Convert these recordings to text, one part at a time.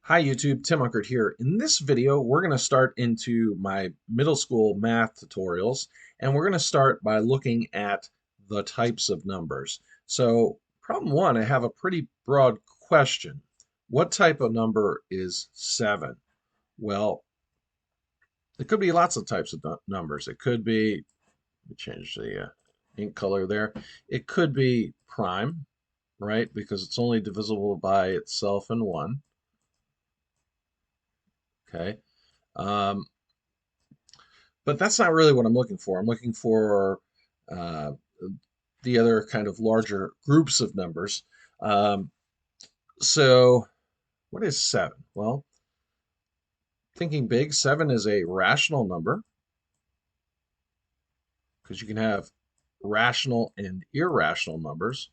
Hi YouTube, Tim Unkert here. In this video, we're going to start into my middle school math tutorials, and we're going to start by looking at the types of numbers. So problem one, I have a pretty broad question. What type of number is 7? Well, it could be lots of types of numbers. It could be, let me change the ink color there. It could be prime, right? Because it's only divisible by itself and 1. Okay. Um, but that's not really what I'm looking for. I'm looking for uh, the other kind of larger groups of numbers. Um, so, what is 7? Well, thinking big, 7 is a rational number because you can have rational and irrational numbers.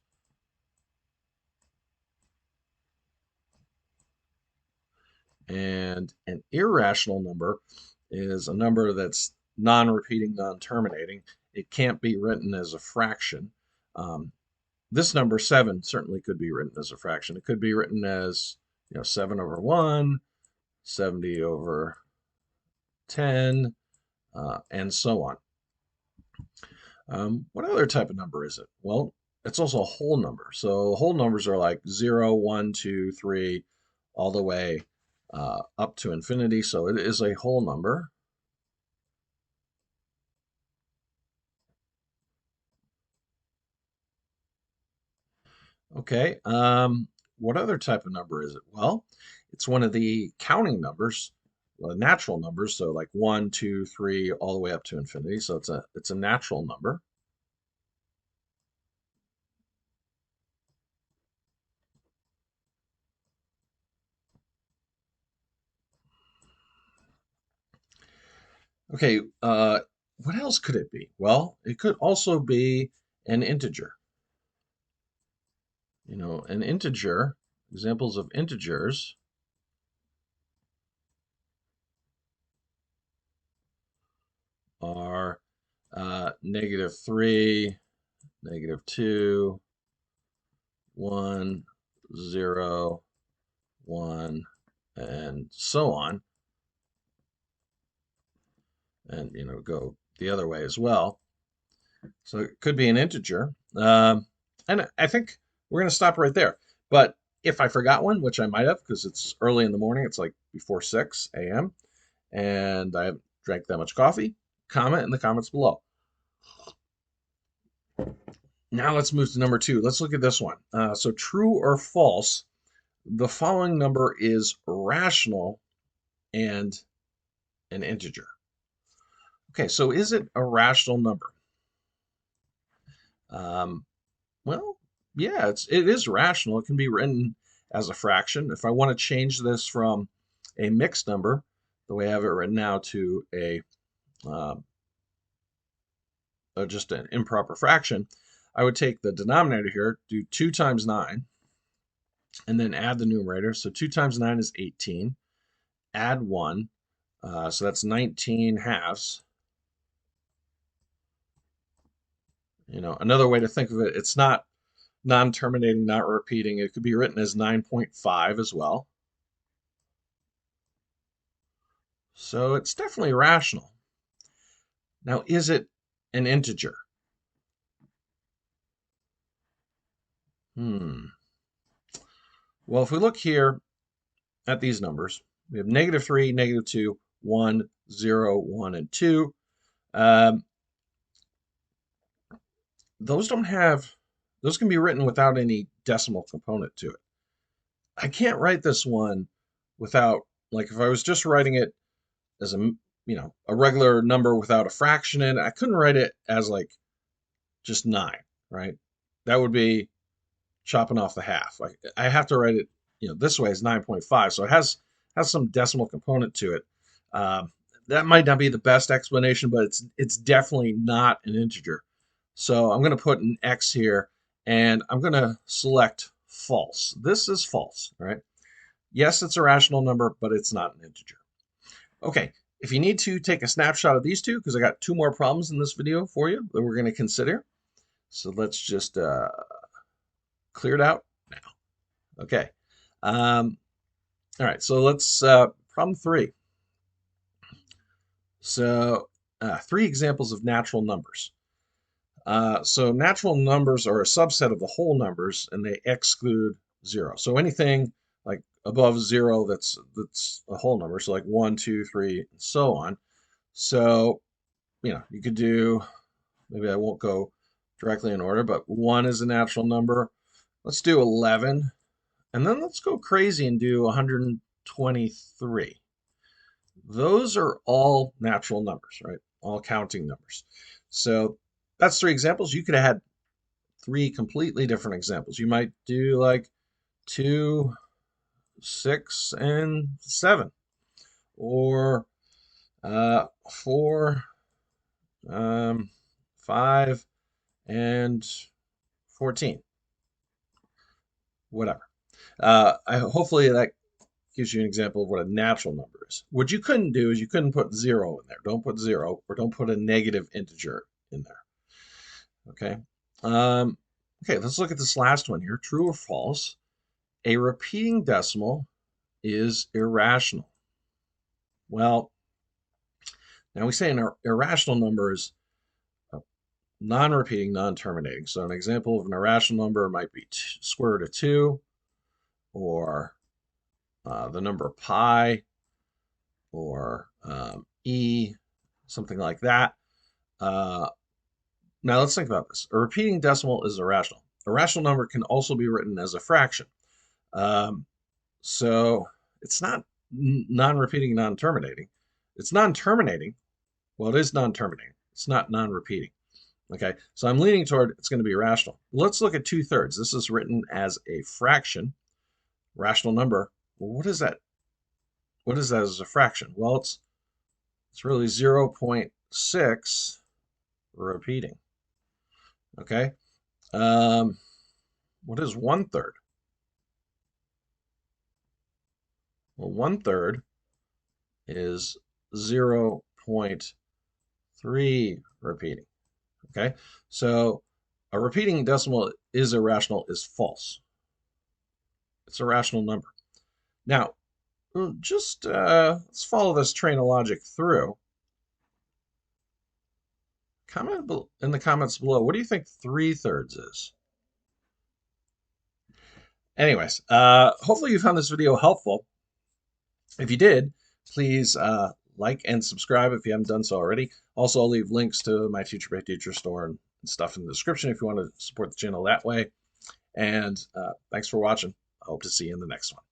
And an irrational number is a number that's non-repeating, non-terminating. It can't be written as a fraction. This number 7 certainly could be written as a fraction. It could be written as 7 over 1, 70 over 10, and so on. What other type of number is it? Well, it's also a whole number. So whole numbers are like 0, 1, 2, 3, all the way up to infinity. So it is a whole number. Okay. What other type of number is it? Well, it's one of the counting numbers, natural numbers. So like 1, 2, 3, all the way up to infinity. So it's a natural number. Okay. What else could it be? Well, it could also be an integer. An integer. Examples of integers are -3, -2, 1, 0, 1, and so on. And, go the other way as well. So it could be an integer. And I think we're going to stop right there. But if I forgot one, which I might have because it's early in the morning, it's like before 6 a.m., and I haven't drank that much coffee, comment in the comments below. Now let's move to number 2. Let's look at this one. So true or false, the following number is rational and an integer. Okay, so is it a rational number? Um, well, yeah, it is rational. It can be written as a fraction. If I want to change this from a mixed number, the way I have it written now, to uh, just an improper fraction, I would take the denominator here, do 2 times 9, and then add the numerator. So 2 times 9 is 18. Add 1, so that's 19 halves. Another way to think of it, it's not non-terminating, not repeating. It could be written as 9.5 as well. So it's definitely rational. Now, is it an integer? Well, if we look here at these numbers, we have -3, -2, 1, 0, 1, and 2. Um, those can be written without any decimal component to it. I can't write this one without, like, if I was just writing it as a regular number without a fraction in it, I couldn't write it as like just 9, right? That would be chopping off the half. Like, I have to write it, this way is 9.5. So it has some decimal component to it. That might not be the best explanation, but it's definitely not an integer. So I'm going to put an X here, and I'm going to select false. This is false, right? Yes, it's a rational number, but it's not an integer. Okay, if you need to take a snapshot of these two, because I got 2 more problems in this video for you that we're going to consider. So let's just clear it out now. Okay. Um, All right, so let's problem 3. So 3 examples of natural numbers. So natural numbers are a subset of the whole numbers, and they exclude 0. So anything like above 0, that's a whole number. So like 1, 2, 3, and so on. So you could do, maybe I won't go directly in order, but 1 is a natural number. Let's do 11, and then let's go crazy and do 123. Those are all natural numbers, right? All counting numbers. So that's 3 examples. You could have had 3 completely different examples. You might do like 2, 6, and 7, or 4, 5, and 14, whatever. Hopefully that gives you an example of what a natural number is. What you couldn't do is you couldn't put 0 in there. Don't put 0, or don't put a negative integer in there. Okay. Um, okay, let's look at this last one here. True or false? A repeating decimal is irrational. Well, now we say an irrational number is non-repeating, non-terminating. So an example of an irrational number might be square root of 2, or the number pi, or e, something like that. Now let's think about this. A repeating decimal is irrational. A rational number can also be written as a fraction. Um, so it's not non-repeating, non-terminating. It's non-terminating. Well, it is non-terminating. It's not non-repeating. Okay, so I'm leaning toward it's going to be rational. Let's look at 2/3. This is written as a fraction, rational number. Well, what is that? What is that as a fraction? Well, it's really 0.6 repeating. Okay, what is 1/3? Well, 1/3 is 0.3 repeating. Okay, so a repeating decimal is irrational is false. It's a rational number. Now, just let's follow this train of logic through. Comment in the comments below. What do you think 3/3 is? Anyways, hopefully you found this video helpful. If you did, please like and subscribe if you haven't done so already. Also, I'll leave links to my Teacher by Teacher store and stuff in the description if you want to support the channel that way. And thanks for watching. I hope to see you in the next one.